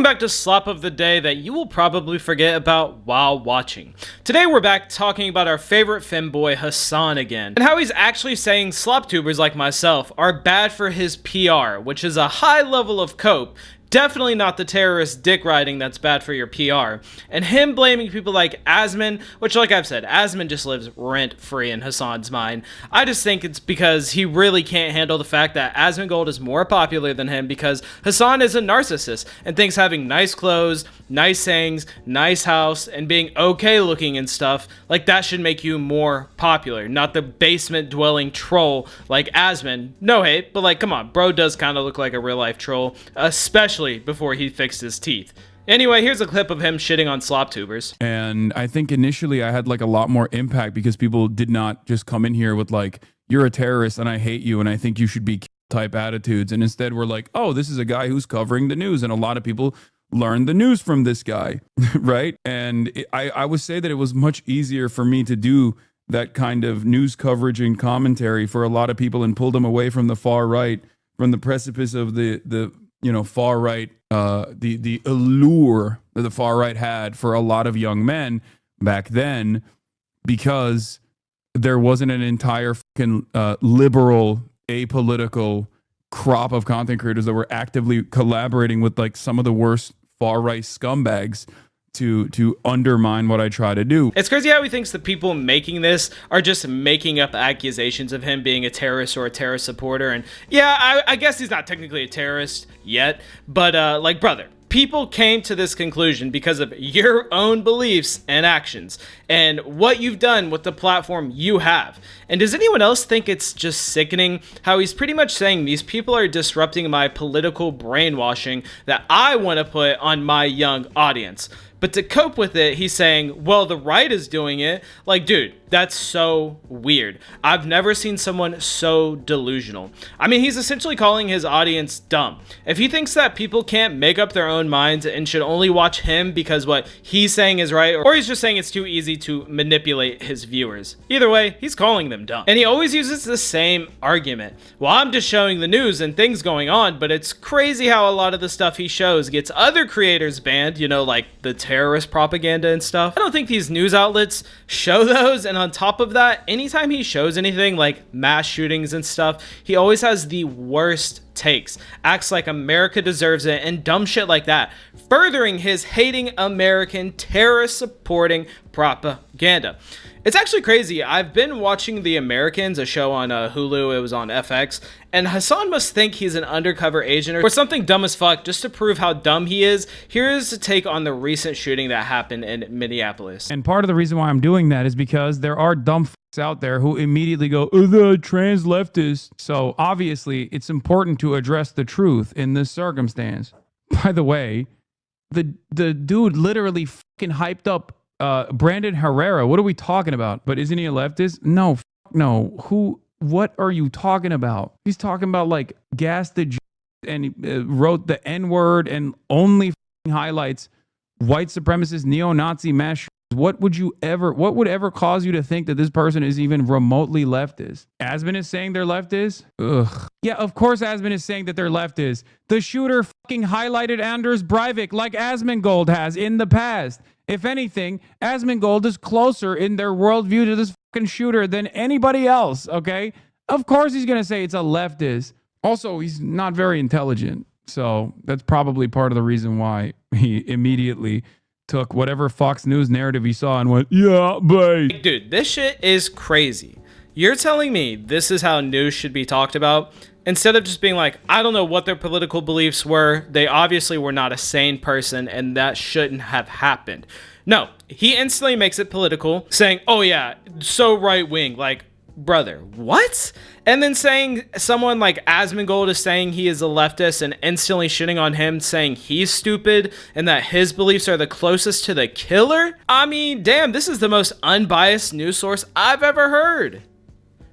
Welcome back to Slop of the Day that you will probably forget about while watching. Today we're back talking about our favorite femboy Hasan again, and how he's actually saying slop tubers like myself are bad for his PR, which is a high level of cope. Definitely not the terrorist dick riding that's bad for your PR. And him blaming people like Asman, which like I've said, Asman just lives rent-free in Hasan's mind. I just think it's because he really can't handle the fact that Asmongold is more popular than him because Hasan is a narcissist and thinks having nice clothes, nice sayings, nice house, and being okay looking and stuff, like that should make you more popular, not the basement-dwelling troll like Asman. No hate, but like, come on, bro does kind of look like a real-life troll, especially before he fixed his teeth. Anyway, here's a clip of him shitting on slop tubers. And I think initially I had like a lot more impact because people did not just come in here with like, you're a terrorist and I hate you and I think you should be type attitudes. And instead we're like, oh, this is a guy who's covering the news. And a lot of people learned the news from this guy, right? And I would say that it was much easier for me to do that kind of news coverage and commentary for a lot of people and pull them away from the far right, from the precipice of the far right, the allure that the far right had for a lot of young men back then, because there wasn't an entire fucking liberal, apolitical crop of content creators that were actively collaborating with like some of the worst far right scumbags to undermine what I try to do. It's crazy how he thinks the people making this are just making up accusations of him being a terrorist or a terrorist supporter. And yeah, I guess he's not technically a terrorist yet, but like, brother, people came to this conclusion because of your own beliefs and actions and what you've done with the platform you have. And does anyone else think it's just sickening how he's pretty much saying these people are disrupting my political brainwashing that I want to put on my young audience? But to cope with it, he's saying, well, the right is doing it. Like, dude, that's so weird. I've never seen someone so delusional. I mean, he's essentially calling his audience dumb. If he thinks that people can't make up their own minds and should only watch him because what he's saying is right, or he's just saying it's too easy to manipulate his viewers. Either way, he's calling them dumb. And he always uses the same argument. Well, I'm just showing the news and things going on, but it's crazy how a lot of the stuff he shows gets other creators banned, like the terrorist propaganda and stuff. I don't think these news outlets show those, and on top of that, anytime he shows anything like mass shootings and stuff, he always has the worst takes, acts like America deserves it, and dumb shit like that, furthering his hating American terrorist supporting propaganda. It's actually crazy. I've been watching The Americans, a show on Hulu. It was on FX. And Hasan must think he's an undercover agent or something dumb as fuck just to prove how dumb he is. Here is a take on the recent shooting that happened in Minneapolis. And part of the reason why I'm doing that is because there are dumb fucks out there who immediately go, oh, the trans leftist. So obviously it's important to address the truth in this circumstance. By the way, the dude literally fucking hyped up Brandon Herrera. What are we talking about? But isn't he a leftist? No, no. What are you talking about? He's talking about like gas the J and he wrote the N-word and only highlights white supremacist neo-Nazi mass shooters. What would ever cause you to think that this person is even remotely leftist? Asman is saying they're leftist? Ugh. Yeah, of course Asman is saying that they're leftist. The shooter fucking highlighted Anders Breivik like Asmongold has in the past. If anything, Asmongold is closer in their worldview to this fucking shooter than anybody else, okay? Of course he's gonna say it's a leftist. Also, he's not very intelligent. So that's probably part of the reason why he immediately took whatever Fox News narrative he saw and went, yeah, babe. Dude, this shit is crazy. You're telling me this is how news should be talked about? Instead of just being like, I don't know what their political beliefs were. They obviously were not a sane person and that shouldn't have happened. No, he instantly makes it political, saying, oh yeah, so right wing. Like, brother, what? And then saying someone like Asmongold is saying he is a leftist and instantly shitting on him, saying he's stupid and that his beliefs are the closest to the killer? I mean, damn, this is the most unbiased news source I've ever heard.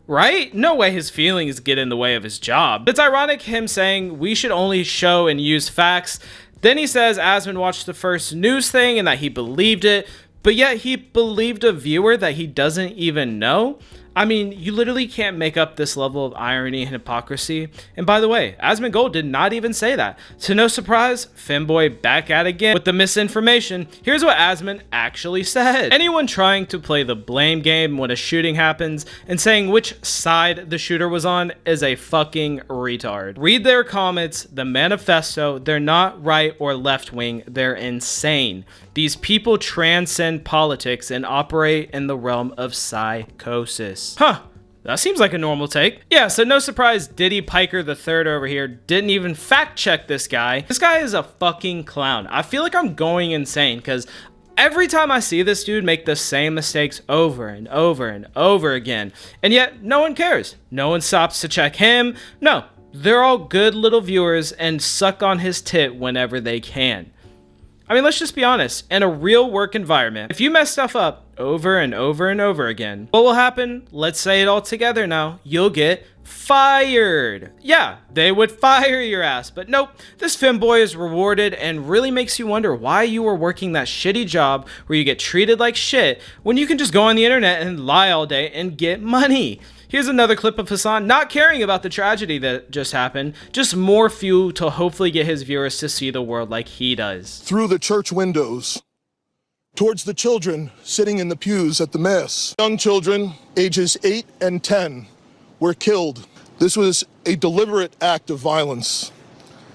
Right? No way his feelings get in the way of his job. It's ironic him saying we should only show and use facts. Then he says Asman watched the first news thing and that he believed it, but yet he believed a viewer that he doesn't even know. I mean, you literally can't make up this level of irony and hypocrisy. And by the way, Asmongold did not even say that. So no surprise, Femboy back at it again with the misinformation. Here's what Asmon actually said. Anyone trying to play the blame game when a shooting happens and saying which side the shooter was on is a fucking retard. Read their comments, the manifesto. They're not right or left wing. They're insane. These people transcend politics and operate in the realm of psychosis. Huh. That seems like a normal take. Yeah, so no surprise Diddy Piker III over here didn't even fact check this guy. This guy is a fucking clown. I feel like I'm going insane because every time I see this dude make the same mistakes over and over and over again, and yet no one cares. No one stops to check him. No, they're all good little viewers and suck on his tit whenever they can. I mean, let's just be honest. In a real work environment, if you mess stuff up over and over and over again, what will happen? Let's say it all together now. You'll get fired. Yeah, they would fire your ass, but nope. This femboy is rewarded and really makes you wonder why you were working that shitty job where you get treated like shit when you can just go on the internet and lie all day and get money. Here's another clip of Hasan not caring about the tragedy that just happened, just more fuel to hopefully get his viewers to see the world like he does. Through the church windows, towards the children sitting in the pews at the Mass. Young children, ages 8 and 10, were killed. This was a deliberate act of violence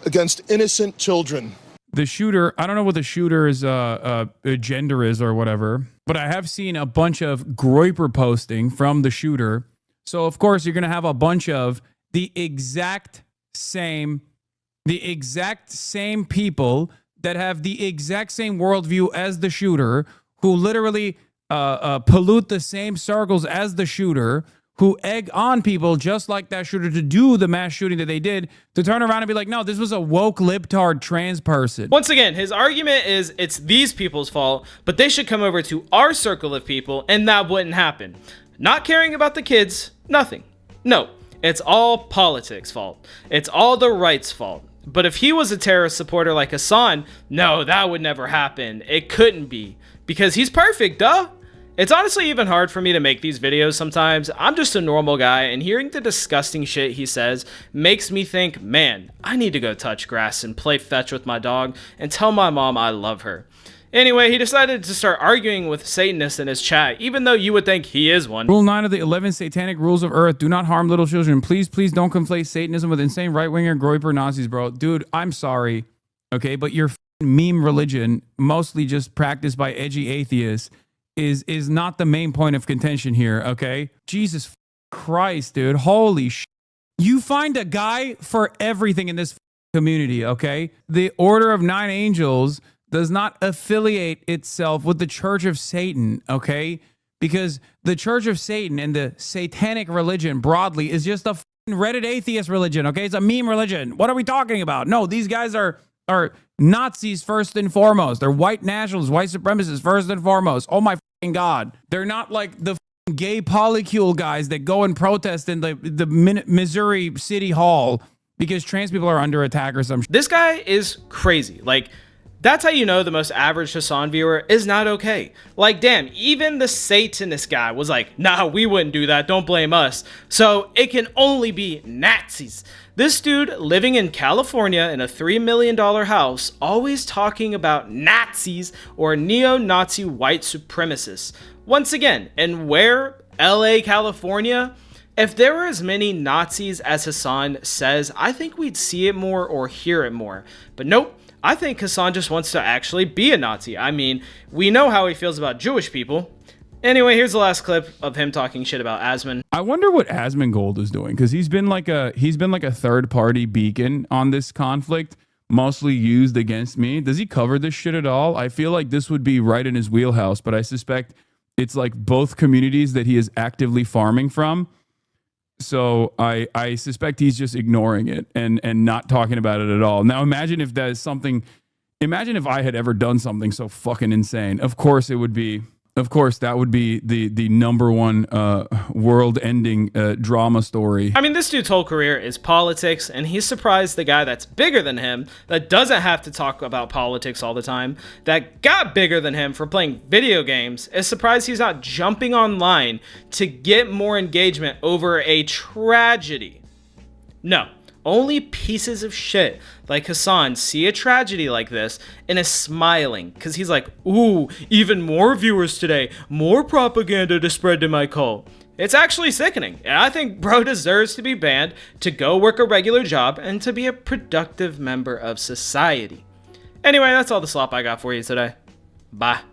against innocent children. The shooter, I don't know what the shooter's gender is or whatever, but I have seen a bunch of Groyper posting from the shooter. So, of course, you're going to have a bunch of the exact same people that have the exact same worldview as the shooter, who literally pollute the same circles as the shooter, who egg on people just like that shooter to do the mass shooting that they did, to turn around and be like, no, this was a woke libtard trans person. Once again, his argument is it's these people's fault, but they should come over to our circle of people and that wouldn't happen. Not caring about the kids, nothing. No, it's all politics' fault. It's all the right's fault. But if he was a terrorist supporter like Hasan, no, that would never happen. It couldn't be. Because he's perfect, duh. It's honestly even hard for me to make these videos sometimes. I'm just a normal guy, and hearing the disgusting shit he says makes me think, man, I need to go touch grass and play fetch with my dog and tell my mom I love her. Anyway, he decided to start arguing with Satanists in his chat, even though you would think he is one. Rule 9 of the 11 satanic rules of Earth: do not harm little children. Please, please don't conflate Satanism with insane right-winger Groyper Nazis, bro. Dude, I'm sorry, okay, but your meme religion, mostly just practiced by edgy atheists, is not the main point of contention here, okay? Jesus Christ, dude. Holy shit. You find a guy for everything in this community, okay? The Order of Nine Angels does not affiliate itself with the Church of Satan, okay? Because the Church of Satan and the satanic religion broadly is just a Reddit atheist religion, okay? It's a meme religion. What are we talking about? No, these guys are Nazis first and foremost. They're white nationalists, white supremacists first and foremost. Oh my fucking God. They're not like the gay polycule guys that go and protest in the Missouri City Hall because trans people are under attack or some shit. This guy is crazy. Like, that's how you know the most average Hasan viewer is not okay. Like, damn, even the Satanist guy was like, nah, we wouldn't do that. Don't blame us. So it can only be Nazis. This dude living in California in a $3 million house, always talking about Nazis or neo-Nazi white supremacists. Once again, and where? LA, California? If there were as many Nazis as Hasan says, I think we'd see it more or hear it more. But nope. I think Hasan just wants to actually be a Nazi. I mean, we know how he feels about Jewish people. Anyway, here's the last clip of him talking shit about Asmon. I wonder what Asmongold is doing, because he's been like a third-party beacon on this conflict, mostly used against me. Does he cover this shit at all? I feel like this would be right in his wheelhouse, but I suspect it's like both communities that he is actively farming from. So I suspect he's just ignoring it and not talking about it at all. Now imagine if that is something, imagine if I had ever done something so fucking insane. Of course it would be Of course, that would be the number one world-ending drama story. I mean, this dude's whole career is politics, and he's surprised the guy that's bigger than him, that doesn't have to talk about politics all the time, that got bigger than him for playing video games, is surprised he's not jumping online to get more engagement over a tragedy. No. Only pieces of shit like Hasan see a tragedy like this and is smiling because he's like, ooh, even more viewers today, more propaganda to spread to my cult. It's actually sickening, and I think bro deserves to be banned, to go work a regular job, and to be a productive member of society. Anyway, that's all the slop I got for you today. Bye.